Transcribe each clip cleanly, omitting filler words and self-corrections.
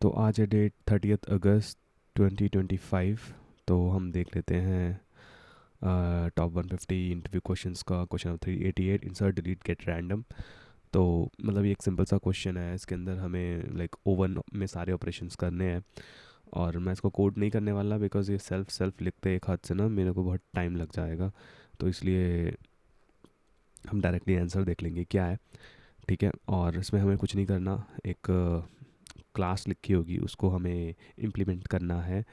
तो आज है डेट 30 अगस्त 2025। तो हम देख लेते हैं टॉप 150 इंटरव्यू क्वेश्चंस का question number 388, insert delete gate random. तो मतलब ये एक सिंपल सा क्वेश्चन है, इसके अंदर हमें लाइक ओवन में सारे ऑपरेशंस करने हैं। और मैं इसको कोड नहीं करने वाला बिकॉज ये सेल्फ लिखते एक हाथ से ना मेरे को बहुत टाइम लग जाएगा। तो इसलिए हम डायरेक्टली आंसर देख लेंगे क्या है। ठीक है, और इसमें हमें कुछ नहीं करना। एक क्लास लिखी होगी उसको हमें इम्प्लीमेंट करना है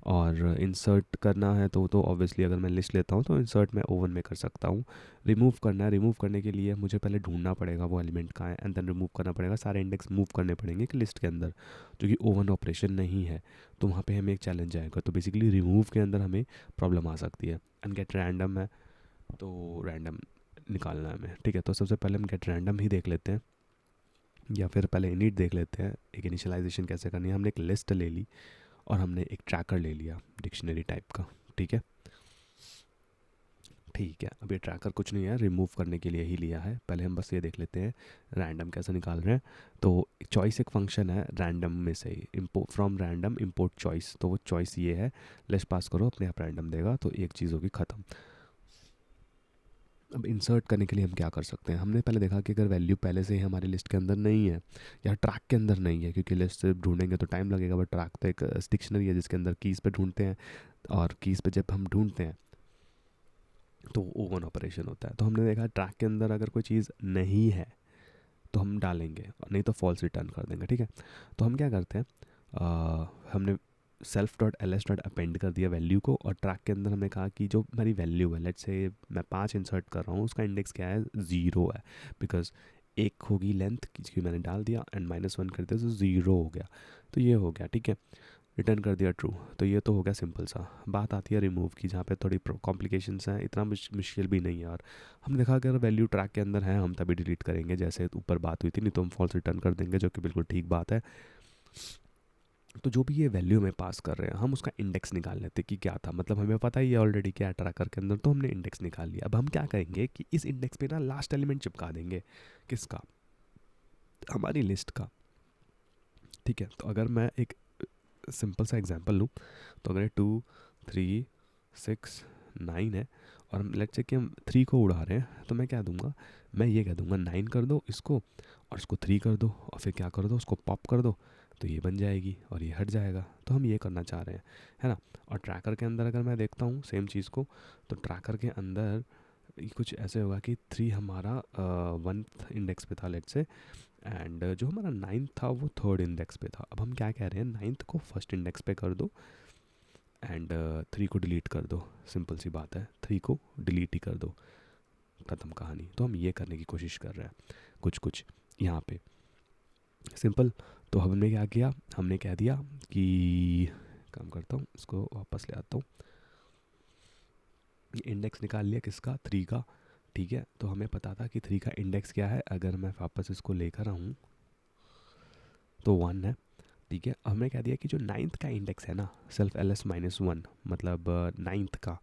और इंसर्ट करना है। तो ऑब्वियसली अगर मैं लिस्ट लेता हूँ तो इंसर्ट मैं ओवन में कर सकता हूँ। रिमूव करना है, रिमूव करने के लिए मुझे पहले ढूंढना पड़ेगा वो एलिमेंट कहाँ है एंड देन रिमूव करना पड़ेगा। सारे इंडेक्स मूव करने पड़ेंगे कि लिस्ट के अंदर, जो कि ओवन ऑपरेशन नहीं है। तो वहाँ पे हमें एक चैलेंज आएगा। तो बेसिकली रिमूव के अंदर हमें प्रॉब्लम आ सकती है। एंड गेट रैंडम है, तो रैंडम निकालना है हमें। ठीक है, तो सबसे पहले हम गेट रैंडम ही देख लेते हैं, या फिर पहले इनिट देख लेते हैं। एक इनिशियलाइजेशन कैसे करनी है। हमने एक लिस्ट ले ली और हमने एक ट्रैकर ले लिया डिक्शनरी टाइप का। ठीक है, ठीक है। अब ये ट्रैकर कुछ नहीं है, रिमूव करने के लिए ही लिया है। पहले हम बस ये देख लेते हैं रैंडम कैसे निकाल रहे हैं। तो चॉइस एक फंक्शन है रैंडम में से ही, import from random import choice. तो वो चॉइस ये है, लिस्ट पास करो अपने आप रैंडम देगा। तो एक चीज़ होगी ख़त्म। अब इंसर्ट करने के लिए हम क्या कर सकते हैं। हमने पहले देखा कि अगर वैल्यू पहले से ही हमारी लिस्ट के अंदर नहीं है या ट्रैक के अंदर नहीं है, क्योंकि लिस्ट से ढूंढेंगे तो टाइम लगेगा, बट ट्रैक तो एक डिक्शनरी है जिसके अंदर कीज़ पे ढूंढते हैं। और कीज़ पे जब हम ढूंढते हैं तो ओवन ऑपरेशन होता है। तो हमने देखा ट्रैक के अंदर अगर कोई चीज़ नहीं है तो हम डालेंगे, और नहीं तो फॉल्स रिटर्न कर देंगे। ठीक है, तो हम क्या करते हैं, हमने self dot L S dot append कर दिया वैल्यू को, और ट्रैक के अंदर हमने कहा कि जो मेरी वैल्यू है, लेट्स से मैं 5 इंसर्ट कर रहा हूँ, उसका इंडेक्स क्या है, 0 है। बिकॉज एक होगी लेंथ जिसकी मैंने डाल दिया एंड -1 कर दिया तो 0 हो गया। तो ये हो गया। ठीक है, रिटर्न कर दिया ट्रू। तो ये तो हो गया सिंपल सा। बात आती है रिमूव की, जहाँ पे थोड़ी कॉम्प्लिकेशंस हैं। इतना मुश्किल भी नहीं है। और हम देखा अगर वैल्यू ट्रैक के अंदर है हम तभी डिलीट करेंगे, जैसे ऊपर बात हुई थी, नहीं तो हम फॉल्स रिटर्न कर देंगे, जो कि बिल्कुल ठीक बात है। तो जो भी ये वैल्यू में पास कर रहे हैं हम उसका इंडेक्स निकाल लेते कि क्या था। मतलब हमें पता ही है ऑलरेडी क्या है ट्रैकर के अंदर, तो हमने इंडेक्स निकाल लिया। अब हम क्या करेंगे कि इस इंडेक्स पे ना लास्ट एलिमेंट चिपका देंगे। किसका, हमारी लिस्ट का। ठीक है, तो अगर मैं एक सिंपल सा एग्जांपल लूँ, तो अगर 2 3 6 9 है और हम लेट्स से कि हम 3 को उड़ा रहे हैं, तो मैं क्या दूंगा, मैं ये कह दूंगा 9 कर दो इसको, और इसको 3 कर दो, और फिर क्या कर दो, उसको पॉप कर दो। तो ये बन जाएगी और ये हट जाएगा। तो हम ये करना चाह रहे हैं, है ना। और ट्रैकर के अंदर अगर मैं देखता हूँ सेम चीज़ को, तो ट्रैकर के अंदर ये कुछ ऐसे होगा कि 3 हमारा 1th इंडेक्स पे था लेट्स से, एंड जो हमारा 9th था वो 3rd इंडेक्स पे था। अब हम क्या कह रहे हैं, 9th को 1st इंडेक्स पे कर दो एंड 3 को डिलीट कर दो। सिंपल सी बात है, 3 को डिलीट ही कर दो, ख़त्म कहानी। तो हम ये करने की कोशिश कर रहे हैं कुछ कुछ यहाँ पे, सिंपल। तो हमने क्या किया, हमने कह दिया कि काम करता हूँ, इसको वापस ले आता हूँ। इंडेक्स निकाल लिया किसका, 3 का। ठीक है, तो हमें पता था कि 3 का इंडेक्स क्या है। अगर मैं वापस इसको लेकर आऊँ तो 1 है। ठीक है, हमने कह दिया कि जो 9th का इंडेक्स है ना, सेल्फ एल एस -1, मतलब 9th का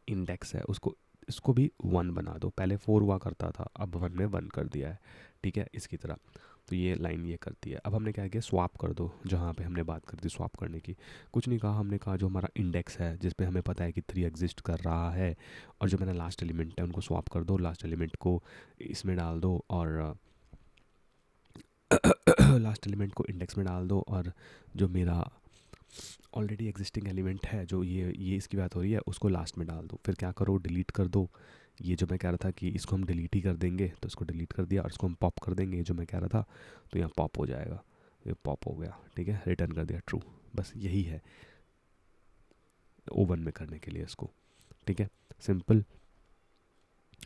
इंडेक्स है, उसको इसको भी 1 बना दो। पहले 4 हुआ करता था, अब 1 में 1 कर दिया है। ठीक है, इसकी तरह। तो ये लाइन ये करती है। अब हमने क्या किया, स्वैप कर दो। जहाँ पे हमने बात करी थी स्वैप करने की, कुछ नहीं कहा, हमने कहा जो हमारा इंडेक्स है जिस पे हमें पता है कि 3 एग्जिस्ट कर रहा है, और जो मेरा लास्ट एलिमेंट है उनको स्वैप कर दो। लास्ट एलिमेंट को इसमें डाल दो, और लास्ट एलिमेंट को इंडेक्स में डाल दो, और जो मेरा ऑलरेडी एग्जिस्टिंग एलिमेंट है, जो ये इसकी बात हो रही है, उसको लास्ट में डाल दो। फिर क्या करो, डिलीट कर दो। ये जो मैं कह रहा था कि इसको हम डिलीट ही कर देंगे, तो इसको डिलीट कर दिया, और इसको हम पॉप कर देंगे, ये जो मैं कह रहा था। तो यहाँ पॉप हो जाएगा, ये पॉप हो गया। ठीक है, रिटर्न कर दिया ट्रू। बस यही है ओवन में करने के लिए इसको। ठीक है, सिंपल।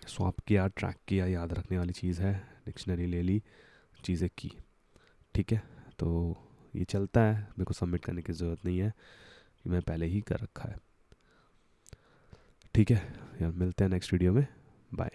स्वैप किया, ट्रैक किया, याद रखने वाली चीज़ है। डिक्शनरी ले ली, चीज़ें की। ठीक है, तो ये चलता है, मेरे को सबमिट करने की ज़रूरत नहीं है कि मैं पहले ही कर रखा है। ठीक है यार, मिलते हैं नेक्स्ट वीडियो में। बाय।